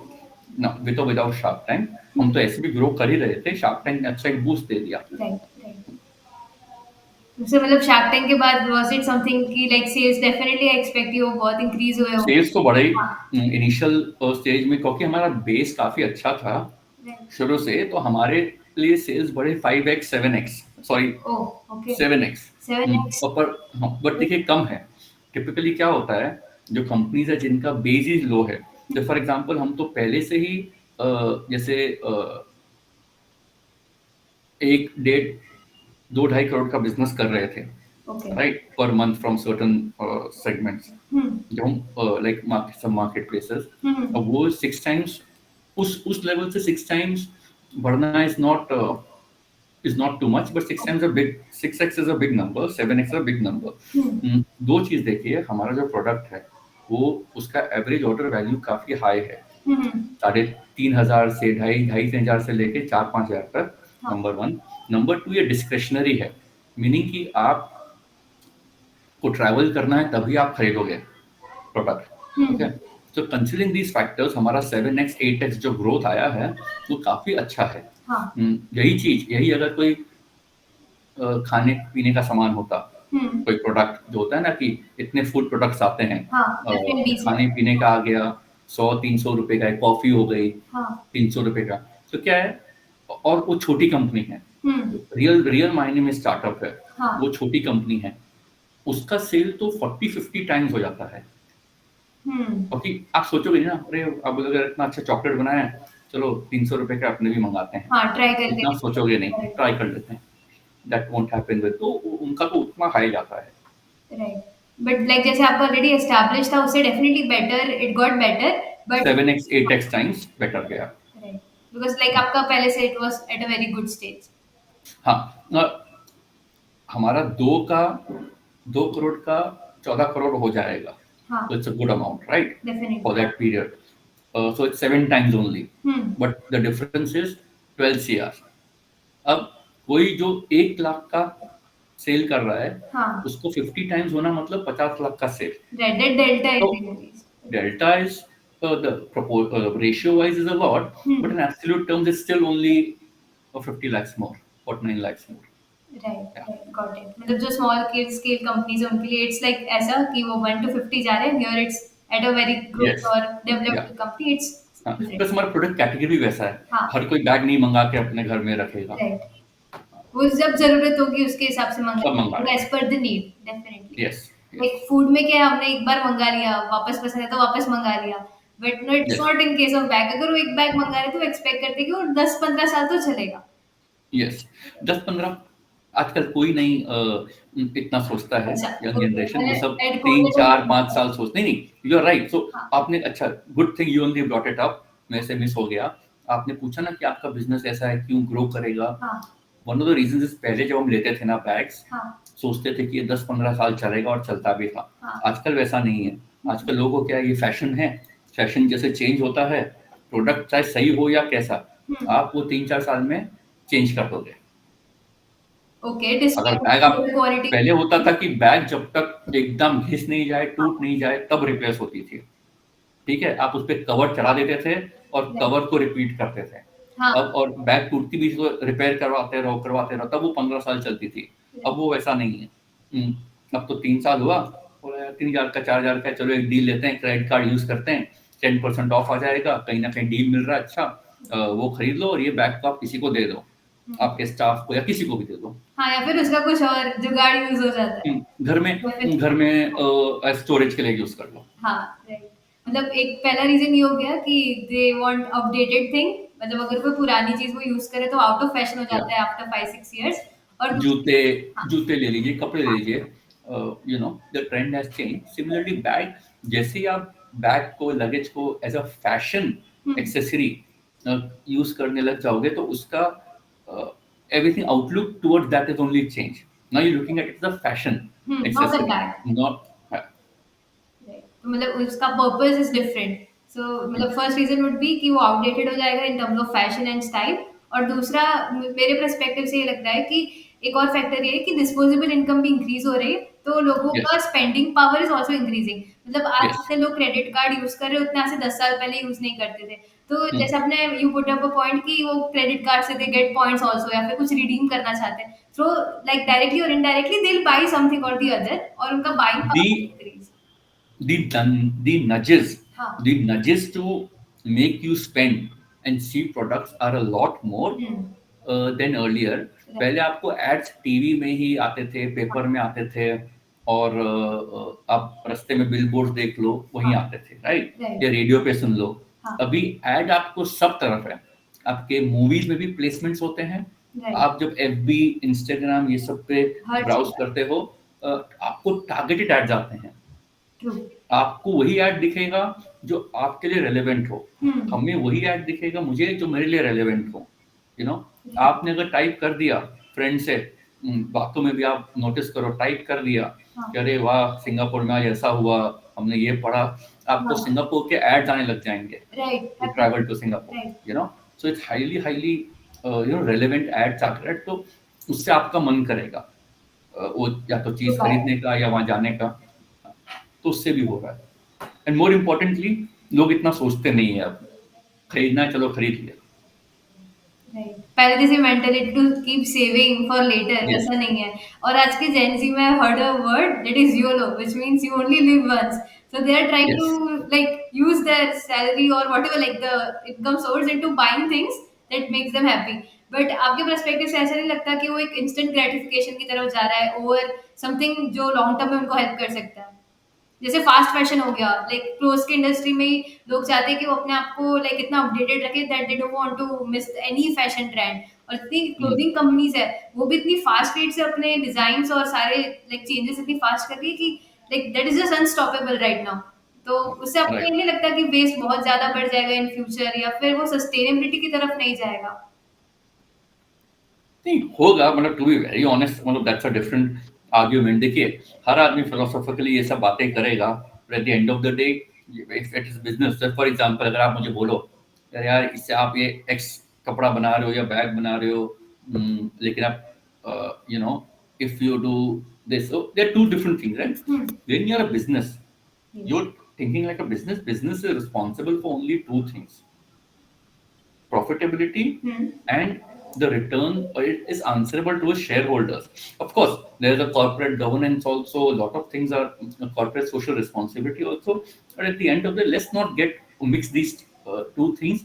No, with or without Shark Tank, हम तो ऐसे भी grow कर ही रहे थे, shark tank ने अच्छा एक बूस्ट दे दिया। Right, right. तो मतलब शार्क टैंक के बाद वाज इट समथिंग कि लाइक सेल्स डेफिनेटली एक्सपेक्ट ही वो बहुत इंक्रीज हुए हो? सेल्स तो बढ़े हाँ। इनिशियल स्टेज में, क्योंकि हमारा बेस काफी अच्छा था राइट। शुरू से, तो हमारे लिए सेल्स बढ़े 5x 7x, sorry oh, okay. 7x। 7x। पर हाँ, बट देखिए कम है। टिपिकली क्या होता है, जो कंपनीज है जिनका बेस ही लो है, तो फॉर एग्जांपल हम तो पहले से ही जैसे 1 1.5 2 2.5 करोड़ का बिजनेस कर रहे थे, okay. Right, per month from certain segments, hmm. जो हम लाइक सब मार्केट प्लेसेस। हम्म। अब वो 6 टाइम्स उस लेवल से 6 टाइम्स बढ़ना is not too much, but 6x is a big number, 7x is a big number। हम्म। दो चीज देखिए, हमारा जो प्रोडक्ट है वो उसका एवरेज ऑर्डर वैल्यू काफी हाई है, हम्म। 3,500 से 2,500 से लेके 4-5 हजार तक। हाँ। Number one. नंबर टू, ये डिस्क्रिशनरी है, मीनिंग कि आप को ट्रैवल करना है तभी आप खरीदोगे प्रोडक्ट। ओके, तो कंसिडरिंग दीज फैक्टर्स हमारा 7x 8x जो ग्रोथ आया है वो काफी अच्छा है। हाँ। यही अगर कोई खाने पीने का सामान होता, कोई प्रोडक्ट जो होता है ना कि इतने फूड प्रोडक्ट्स आते हैं, हाँ, F&B से। खाने पीने का आ गया 100-300 रुपए का, कॉफी हो गई हाँ। 300 रुपए का, तो क्या है, और वो छोटी कंपनी है, रियल रियल मायने में स्टार्टअप है, हाँ। वो छोटी कंपनी है, उसका सेल तो 40-50 टाइम्स हो जाता है। क्योंकि आप सोचोगे ना, अरे अब अगर इतना अच्छा चॉकलेट बनाया है, चलो 300 रुपए का अपने भी मंगाते हैं, हाँ, ट्राई करके इतना सोचोगे नहीं, देखते ट्राई कर लेते हैं। दैट वोंट हैपन विद, तो उनका तो उतना हाई जाता है। हैं। राइट, बट लाइक जैसे आपका ऑलरेडी एस्टैब्लिश था, उससे definitely better, it got better, but 7x 8x times better गया। राइट, बिकॉज लाइक आपका पहले से it was at a very good stage. हाँ, हमारा 2 करोड़ का 14 करोड़ हो जाएगा, हाँ, तो it's a good amount, right, definitely. For that period. So it's 7 times only, but the difference is 12 CR। अब कोई जो 1 लाख का सेल कर रहा है, हाँ, उसको 50 टाइम्स होना मतलब 50 लाख का सेल। राइट, दैट डेल्टा तो is increase. delta is the ratio wise is a lot, but in absolute terms it's still only 50 lakhs more, 49 lakhs more। Right, Yeah, right, got it. मतलब जो small scale companies है उनके लिए it's like ऐसा कि वो 1 to 50 जा रहे हैं, here it's at a very growth yes, और yeah, डेवलप्ड कंपनी, इट्स हाँ, डिफरेंट। प्लस हमारा प्रोडक्ट कैटेगरी भी वैसा है, हाँ, हर कोई बैग नहीं मंगा के अपने घर में रखेगा। राइट, वो जब ज़रूरत होगी उसके हिसाब से सब मँगाएगा, मंगा वो लेगा। As per the need definitely. Yes, yes, like food में क्या है हमने एक बार मँगा लिया, वापस पसंद है तो वापस मँगा लिया। But no it's yes, not in case of bag अगर वो एक बैग मँगा रहे हैं तो वो एक्सपेक्ट करते हैं कि वो 10-15 साल तो चलेगा। यस। 10-15 आजकल कोई नहीं इतना सोचता है, अच्छा, यंग ओके जनरेशन वो मैंने सब एड 3, कोटेड 4, 5 साल सोच नहीं, नहीं, यू आर राइट। सो हाँ, आपने अच्छा good thing you only brought it up, मेरे से मिस हो गया। आपने पूछा ना कि आपका बिज़नेस ऐसा है, क्यों ग्रो करेगा? हाँ, one of the reasons is पहले जब हम लेते थे ना बैग्स, हाँ, सोचते थे कि ये 10-15 साल चलेगा और चलता भी था। हाँ। आजकल वैसा नहीं है। हुँ, आजकल लोगों को क्या है ये फैशन है, फैशन जैसे चेंज होता है, प्रोडक्ट चाहे सही हो या कैसा, हुँ, आप वो 3-4 साल में चेंज कर दोगे। ओके अगर डिस्पाइट बैग आप क्वालिटी पहले होता था कि बैग जब तक एकदम घिस नहीं जाए, टूट नहीं जाए तब रिप्लेस होती थी। ठीक है? आप उसपे कवर चढ़ा देते थे और राइट, कवर को रिपीट करते थे। हाँ, अब और बैग टूटती भी तो रिपेयर करवाते रहो तब वो 15 साल चलती थी। अब राइट, वो वैसा नहीं है। अब तो 3 साल हुआ, बोला यार 3000 का 4000 का चलो एक डील लेते हैं, क्रेडिट कार्ड यूज़ करते हैं, 10% ऑफ आ जाएगा, कहीं न कहीं डील मिल रहा है अच्छा, वो खरीद लो और ये बैग को आप किसी को दे दो, हुँ। आपके स्टाफ को या किसी को भी दे दो। हाँ, या फिर उसका कुछ और जुगाड़ यूज़ हो जाता है। घर या फिर में स्टोरेज के लिए यूज़ कर लो। हाँ, राइट। मतलब एक पहला रीज़न ये हो गया कि दे वांट अपडेटेड थिंग मतलब अगर कोई पुरानी चीज़ वो यूज़ करे तो आउट ऑफ फैशन हो या जाता है आफ्टर 5-6 इयर्स और दूसरी जूते हाँ, जूते ले लीजिए, कपड़े ले हाँ, लीजिए, you know the trend has change. Similarly bag, जैसे ही आप बैग को, लगेज को एज़ अ फैशन हुँ, एक्सेसरी यूज़ करने लग जाओगे तो उसका everything outlook towards that is only change. Now you are looking at it as a fashion हुँ, not a accessory, bag. Not right तो मतलब उसका पर्पस इज डिफरेंट सो मतलब फर्स्ट रीजन वुड बी कि वो आउटडेटेड हो जाएगा in terms of fashion and style और दूसरा मेरे पर्सपेक्टिव से ये लगता है कि एक और फैक्टर ये है कि डिस्पोजेबल इनकम भी इंक्रीज हो रही है तो लोगों यस, का spending power is also increasing मतलब आज यस। जितने लोग क्रेडिट कार्ड यूज कर रहे हैं उतने आज से 10 साल पहले यूज नहीं करते थे तो हुँ, जैसे अपने you put up a point कि वो क्रेडिट कार्ड से दे गेट पॉइंट्स ऑल्सो या फिर कुछ रिडीम करना चाहते हैं सो लाइक डायरेक्टली और इनडायरेक्टली दे बाई समथिंग और दी अदर और उनका buying the power increase the nudges, हाँ the nudges to make you spend and see products are a lot more हुँ, देन अर्लियर। राइट, पहले आपको ads TV में ही आते थे, हाँ, पेपर में आते थे और आप रास्ते में बिलबोर्ड्स देख लो, वहीं हाँ, आते थे, राइट? राइट, या रेडियो पे सुन लो। हाँ, अभी एड आपको सब तरफ है। आपके मूवीज़ में भी प्लेसमेंट्स होते हैं। राइट, आप जब एफबी, इंस्टाग्राम ये सब पे हर ब्राउज़ चीज़ करते हो आपको टारगेटेड एड्स आते हैं। ट्रू, आपको वही ऐड दिखेगा जो आपके लिए रेलेवेंट हो। हुँ, हमें वही ऐड दिखेगा मुझे जो मेरे लिए रेलेवेंट हो। यू नो राइट, आपने अगर टाइप कर दिया फ्रेंड से, बातों में भी आप नोटिस करो, टाइप कर दिया हाँ, कि अरे वाह सिंगापुर में आज ऐसा हुआ, हमने ये पढ़ा, आपको हाँ, सिंगापुर के एड्स आने लग जाएंगे right, to happen, travel to Singapore. Right, you know so it's highly highly relevant ads आते हैं, तो उससे आपका मन करेगा वो या तो टू चीज़ बाय, खरीदने का या वहाँ जाने का। तो उससे भी हो रहा है। एंड मोर इम्पोर्टेंटली लोग इतना सोचते नहीं है अब, खरीदना है चलो खरीद लिया। राइट। पहले जैसे mentality to keep saving for later yes, वैसा नहीं है और आज के जेन ज़ी में I heard a word that is YOLO which means you only live once so they are trying yes. To like use their salary और whatever like the income source into buying things that makes them happy. But आपके perspective से ऐसा नहीं लगता कि वो एक instant gratification की तरफ जा रहा है ओवर समथिंग जो लॉन्ग टर्म में उनको हेल्प कर सकता है? जैसे फास्ट फैशन हो गया लाइक क्लोथ्स की इंडस्ट्री में ही लोग चाहते हैं कि वो अपने आप को लाइक इतना अपडेटेड रखे that they don't want to miss any fashion trend और इतनी हुँ, क्लोथिंग कंपनीज है वो भी इतनी फास्ट रेट से अपने डिजाइन और सारे लाइक चेंजेस इतनी फास्ट कर रही है कि like that is just unstoppable right now तो उससे आपको ये राइट। नहीं लगता कि वेस्ट बहुत ज्यादा बढ़ जाएगा इन फ्यूचर या फिर वो सस्टेनेबिलिटी की तरफ नहीं जाएगा नहीं होगा, मतलब टू बी वेरी ऑनेस्ट, मतलब दैट्स अ डिफरेंट आर्गुमेंट। देखिए, हर आदमी फिलोसॉफिकली ये सब बातें करेगा, but at the end of the day if it is business, just for example अगर आप मुझे बोलो, "अरे यार, इससे आप ये एक्स कपड़ा बना रहे हो या बैग बना रहे हो, लेकिन आप you know if you do this", so there are two different things, right? Hmm when you are a business, yes. you're thinking like a business. Business is responsible for only two things: profitability hmm and the return. It is answerable to its shareholders. Of course, there is a corporate governance also. A lot of things are corporate social responsibility also. But at the end of the day, let's not get mix these two things.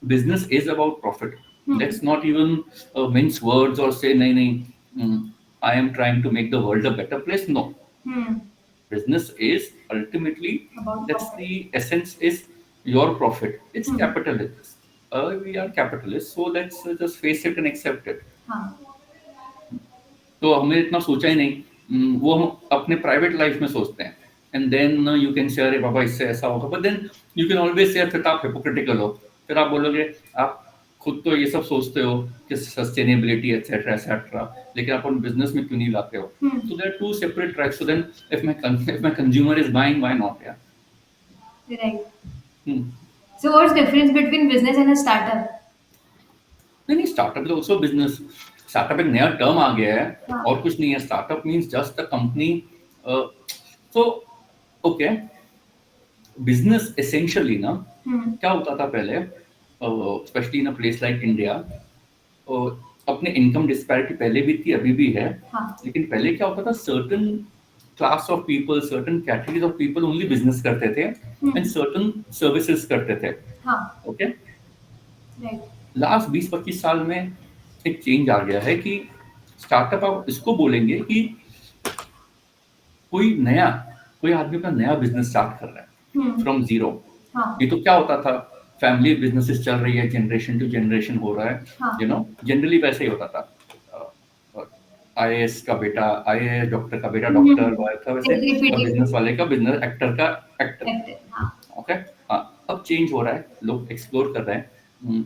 Business is about profit. Let's not even mince words or say, nahi, nahi, I am trying to make the world a better place. No. Business is ultimately, About that's profit. the essence is your profit. It's Hmm. capitalist. We are capitalists, so let's just face it and accept it. हाँ. तो हमने इतना सोचा ही नहीं, वो हम अपने private life में सोचते हैं and then you can say अरे बाबा इससे ऐसा होगा, but then you can always say फिर आप हिपोक्रिटिकल हो, फिर आप बोलोगे आप खुद तो ये सब सोचते हो कि सस्टेनेबिलिटी एक्सेट्रा एक्सेट्रा, लेकिन आप उन बिजनेस में क्यों नहीं लाते हो? So there are two separate tracks, so then if my consumer is buying, why not? Yeah Right. So what's difference between business and a startup? नहीं नहीं, startup is also business. Startup एक नया term आ गया है हाँ. और कुछ नहीं है। Startup means just a company. तो ओके, बिजनेस एसेंशियली ना क्या होता था पहले, specially in a place like India, अपने इनकम डिस्पैरिटी पहले भी थी, अभी भी है। हाँ. लेकिन पहले क्या होता था, certain class of people, certain categories of people only business करते थे एंड सर्टन सर्विसेज करते थे। हाँ. Okay, Right. लास्ट 20-25 साल में एक चेंज आ गया है कि स्टार्टअप आप इसको बोलेंगे कि कोई आदमी अपना नया बिजनेस स्टार्ट कर रहा है फ्रॉम जीरो। हाँ. ये तो क्या होता था, फैमिली बिजनेसेस चल रही है, जनरेशन टू जनरेशन हो रहा है, हाँ. यू नो, जनरली वैसे ही होता था। आईएएस का बेटा आईएएस, डॉक्टर का बेटा डॉक्टर, लॉयर का वैसे, और बिजनेस वाले का बिजनेस, एक्टर का एक्टर। Active. हाँ. ओके, हाँ, अब चेंज हो रहा है, लोग एक्सप्लोर कर रहे हैं,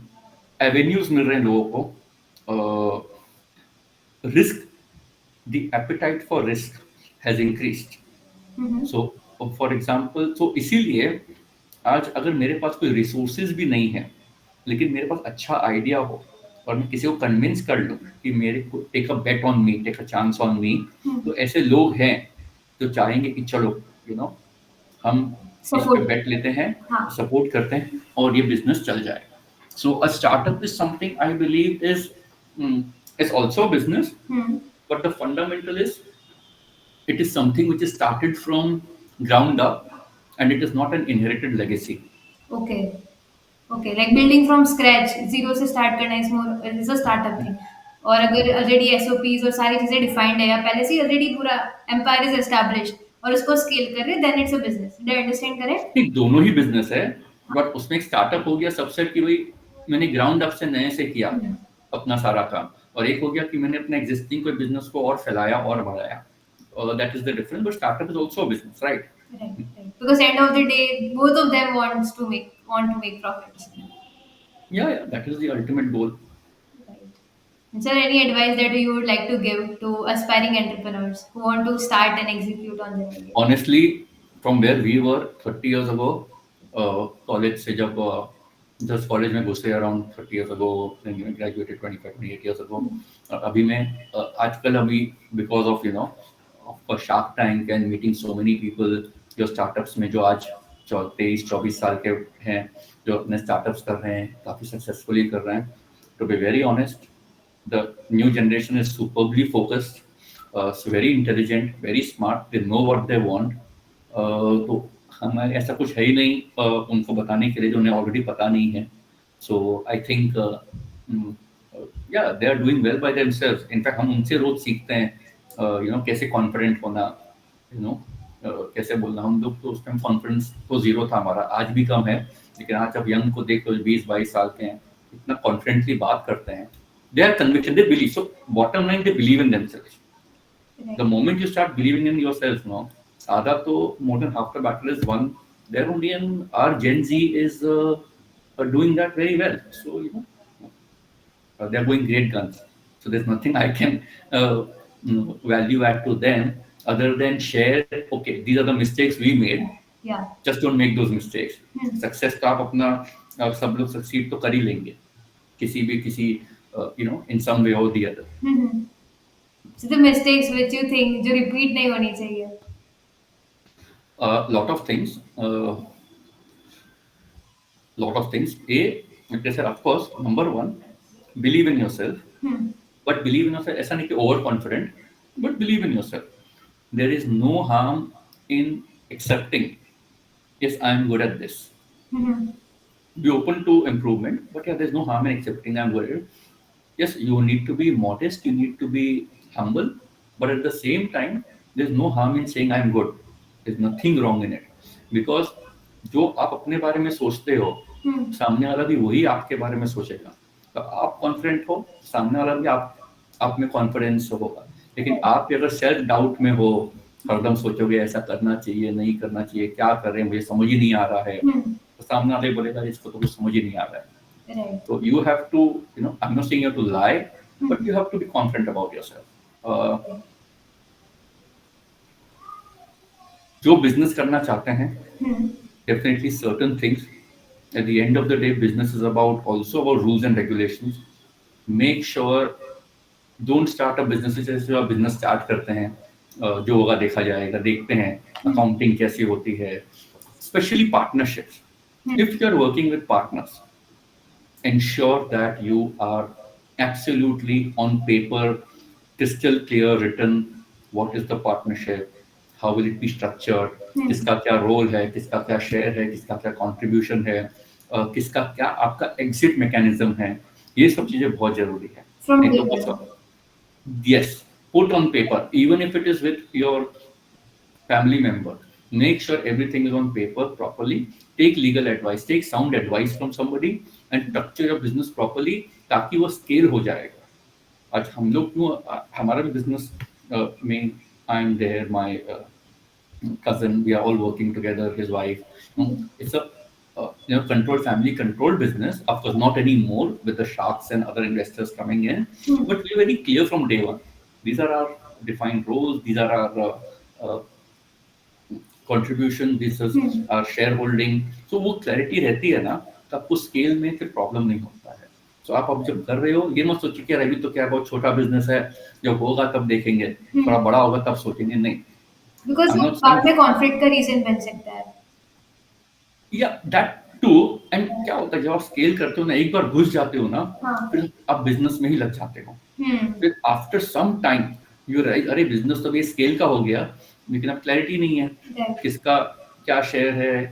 एवेन्यूज मिल रहे हैं लोगों को, risk, the appetite for risk has increased. So for example, so इसीलिए आज अगर मेरे पास कोई रिसोर्सेज भी नहीं है लेकिन मेरे पास अच्छा आइडिया हो और मैं किसी को कन्विंस कर लूँ कि मेरे को take a bet on me, take a chance on me, तो ऐसे लोग हैं जो चाहेंगे कि चलो हम इस पे बेट लेते हैं, सपोर्ट करते हैं और ये बिजनेस चल जाए। So a startup is something I believe is also business, but the fundamental is it is something which is started from ground up and it is not an inherited legacy. Okay. Okay, like building from scratch, zero से start करना is more is a startup thing. और अगर already SOPs और सारी चीजें defined है या पहले से already पूरा empire is established और उसको scale कर रहे हैं, then it's a business. Did I understand correct? नहीं, दोनों ही बिजनेस है, बट उसमें एक स्टार्टअप हो गया सबसेट कि भाई मैंने ग्राउंड अप से नए से किया अपना सारा काम, और एक हो गया कि मैंने अपने एग्जिस्टिंग कोई बिजनेस को और फैलाया और बढ़ाया। That is the difference, but startup is also business, right? Right, right. Because end of the day, both of them want to make profits. या that is the ultimate goal. Right. And sir, any advice that you would like to give to aspiring entrepreneurs who want to start and execute on their idea? Honestly, from where we were 30 years ago, college से जब just college में घुसे around 30 years ago, then you graduated 25-28 years ago, अभी मैं आजकल अभी because of you know of shark tank and meeting so many people जो startups में जो आज 23-24 साल के हैं जो अपने स्टार्टअप्स कर रहे हैं, काफ़ी सक्सेसफुली कर रहे हैं। To be very honest, the new generation is superbly focused, very intelligent, very smart, they know what they want. तो हमारे ऐसा कुछ है ही नहीं उनको बताने के लिए जो उन्हें ऑलरेडी पता नहीं है। सो I think yeah they are doing well by themselves. In fact हम उनसे रोज सीखते हैं यू नो कैसे कॉन्फिडेंट होना, यू नो कैसे बोलना। हम लोग तो उस टाइम कॉन्फिडेंस तो जीरो था हमारा, आज भी कम है, लेकिन आज जब यंग को देखो 20-22 साल के हैं, इतना कॉन्फिडेंटली बात करते हैं, they are conviction, they believe. So bottom line, they believe in themselves. Right. The moment you start believing in yourself, no, आधा तो more than half the battle is won there only, and our Gen Z is doing that very well. So you know they are going great guns. So there's nothing I can value add to them other than share. Okay, these are the mistakes we made. Yeah. Just don't make those mistakes. Success तो आप अपना सब लोग succeed तो कर ही लेंगे किसी you know in some way or the other. So the mistakes which you think जो repeat नहीं होनी चाहिए? Lot of things. जैसे of course number one, believe in yourself. But believe in yourself ऐसा नहीं कि over confident, but believe in yourself. There is no harm in accepting, yes, I am good at this. be open to improvement, but yeah, there's no harm in accepting I'm worried. Yes, you need to be modest, you need to be humble, but at the same time, there's no harm in saying I'm good. There's nothing wrong in it. Because जो आप अपने बारे में सोचते हो, सामने वाला भी वही आपके बारे में सोचेगा। तो आप कॉन्फिडेंट हो, सामने वाला भी आप में कॉन्फिडेंस होगा। लेकिन आप अगर सेल्फ डाउट में हो, हरदम सोचोगे ऐसा करना चाहिए, नहीं करना चाहिए, क्या कर रहे हैं, मुझे समझ ही नहीं आ रहा है, तो सामने वाले बोलेगा इसको तो कुछ समझ ही नहीं आ रहा है। Right. So you have to, I'm not saying you have to lie, but you have to be confident about yourself. जो बिजनेस करना चाहते हैं, definitely certain things. At the end of the day, business is also about rules and regulations. Make sure don't start a business जैसे आप business start करते हैं, जो होगा देखा जाएगा, देखते हैं अकाउंटिंग कैसी होती है, specially partnerships. If you are working with partners, ensure that you are absolutely on paper, crystal clear written, what is the partnership, how will it be structured, किसका क्या रोल है, किसका क्या शेयर है, किसका क्या कंट्रीब्यूशन है, किसका क्या आपका एग्जिट मैकेनिज्म है, ये सब चीजें बहुत जरूरी है. From नहीं तो paper. बस yes, put on paper, even if it is with your family member. Make sure everything is on paper properly. Take legal advice, take sound advice from somebody and structure your business properly ताकि वो scale हो जाएगा. आज हम लोग क्यों, हमारा भी बिजनेस में I am there, my cousin, we are all working together, his wife. It's a controlled family, controlled business. Of course, not anymore with the sharks and other investors coming in, but we're very clear from day one. These are our defined roles. These are our contribution. This is our shareholding. So वो clarity रहती है ना, तो आपको scale में फिर problem नहीं होता है. So आप अब जब कर रहे हो, ये मत सोचिए कि अभी तो क्या बहुत छोटा बिजनेस है, जब होगा तब देखेंगे, थोड़ा बड़ा होगा तब सोचेंगे, नहीं. Because वो बाद में कॉन्फ्लिक्ट का रीजन बन सकता है. Yeah, that too. And क्या होता है जब आप स्केल करते हो ना, एक बार घुस जाते हो ना, फिर आप बिजनेस में ही लग जाते हो. फिर after some time you right, अरे बिजनेस तो ये स्केल का हो गया, लेकिन अब क्लैरिटी नहीं है किसका क्या शेयर है,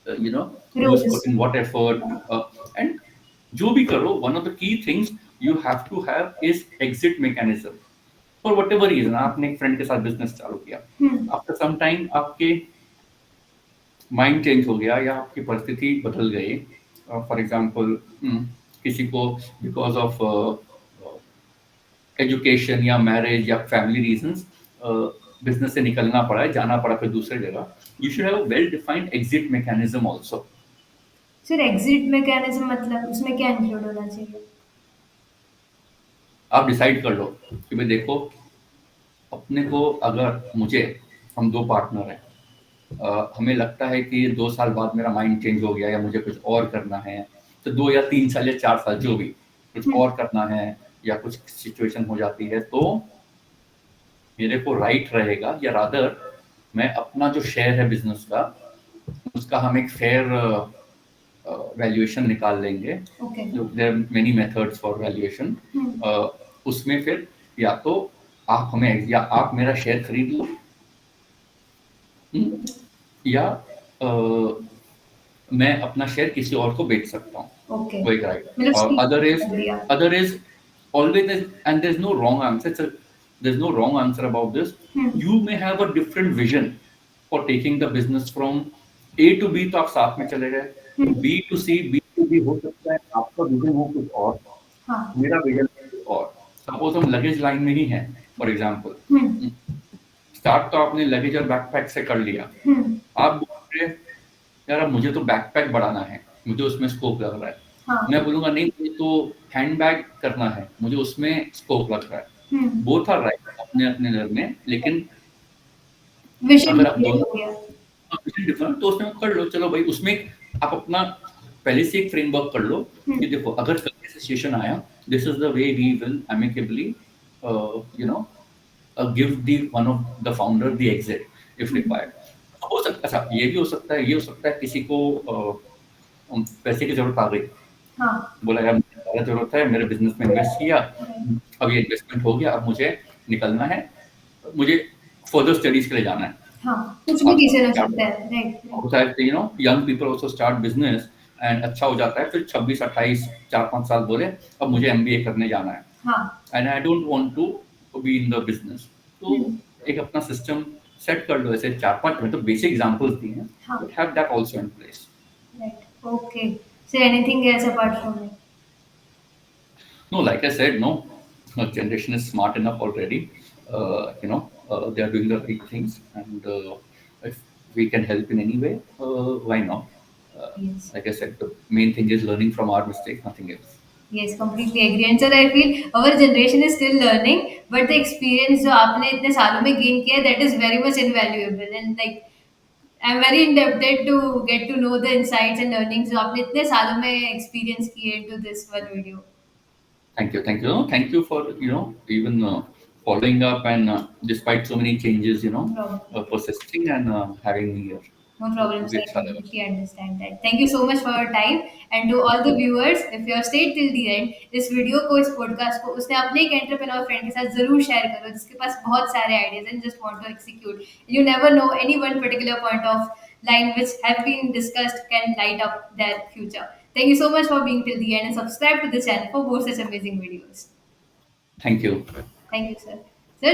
you know who's putting what effort, and जो भी करो, one of the key things you have to have is exit mechanism. For whatever reason, आपने एक फ्रेंड के साथ बिजनेस चालू किया, आफ्टर सम टाइम आपके माइंड चेंज हो गया या आपकी परिस्थिति बदल गई. फॉर एग्जांपल किसी को बिकॉज ऑफ एजुकेशन या मैरिज या फैमिली रीजंस बिजनेस से निकलना पड़ा है, जाना पड़ा फिर दूसरी जगह. You should have a well defined exit mechanism also. Sir exit mechanism मतलब उसमें क्या इंक्लूड होना चाहिए? आप डिसाइड कर लो कि भाई देखो, अपने को, अगर मुझे, हम दो पार्टनर हैं, हमें लगता है कि 2 साल बाद मेरा माइंड चेंज हो गया या मुझे कुछ और करना है, तो 2 या 3 साल या 4 साल जो भी कुछ और करना है या कुछ सिचुएशन हो जाती है, तो मेरे को राइट रहेगा, या रादर मैं अपना जो शेयर है बिजनेस का, उसका हम एक फेयर वैल्यूएशन निकाल लेंगे. There are many methods for valuation. उसमें फिर या तो आप हमें, या आप मेरा शेयर खरीद लो, या मैं अपना शेयर किसी और को बेच सकता हूँ. Okay. वो एक राइट. और other is always, and there's no wrong answer. There's no wrong answer about this. You may have a different vision for taking the business from A to B, तो आप साथ में चले गए. B to C, B to B हो सकता है आपका विजन हो कुछ और, मेरा विजन कुछ और. सपोज हम लगेज लाइन में ही हैं, फॉर एग्जाम्पल, स्टार्ट तो आपने लगेज और बैकपैक से कर लिया. आप बोल रहे यार मुझे तो बैकपैक बढ़ाना है, मुझे उसमें स्कोप लग रहा है. मैं बोलूंगा नहीं, मुझे तो हैंडबैग करना है, मुझे उसमें स्कोप लग रहा है. बोथ आर राइट अपने अपने घर में, लेकिन अगर आप दोनों डिफरेंट, तो उसमें कर लो. चलो भाई, उसमें आप अपना पहले से एक फ्रेमवर्क कर लो कि देखो, अगर सिचुएशन आया, this is the way we will amicably give the one of the founder the exit if required. हो सकता है, अच्छा ये भी हो सकता है, ये हो सकता है किसी को पैसे की जरूरत आ गई. बोला यार मुझे ज़्यादा जरूरत है, मेरे बिजनेस में इन्वेस्ट किया, अब ये इन्वेस्टमेंट हो गया, अब मुझे निकलना है, मुझे फर्दर स्टडीज के लिए जाना है. हाँ, कुछ भी किसी हो क्या सकता है, राइट, राइट। होता है, you know, young people also start business and अच्छा हो जाता है, फिर 26-28 4-5 साल बोले अब मुझे एमबीए करने जाना है हाँ, and I don't want to be in the business. तो हुँ, एक अपना सिस्टम सेट कर लो, ऐसे 4-5 मतलब बेसिक एग्जांपल्स दिए हैं, हाँ, but have that also in place. Right, okay. So anything else apart from it? No, like I said, no, our generation is smart enough already. They are doing the right things, and if we can help in any way, why not? Uh, Yes. like I said, the main thing is learning from our mistakes, nothing else. Yes, completely agree. And sir, I feel our generation is still learning, but the experience जो आपने इतने सालों में gain किया है, that is very much invaluable. And like, I'm very indebted to get to know the insights and learnings जो आपने इतने सालों में experience किए into this one video. Thank you, thank you. No, thank you for even following up and despite so many changes, No problem. persisting and having me here. No So problem, मुझे sir. I अच्छा लगा. completely understand that. Thank you so much for your time. And to all the viewers, if you have stayed till the end, इस video को, इस podcast को उसने अपने एक एंटरप्रेन्योर फ्रेंड के साथ जरूर शेयर करो जिसके पास बहुत सारे ideas and just want to execute. You never know, any one particular point of line which have been discussed can light up their future. Thank you so much for being till the end and subscribe to the channel for more such amazing videos. Thank you. Thank you, sir.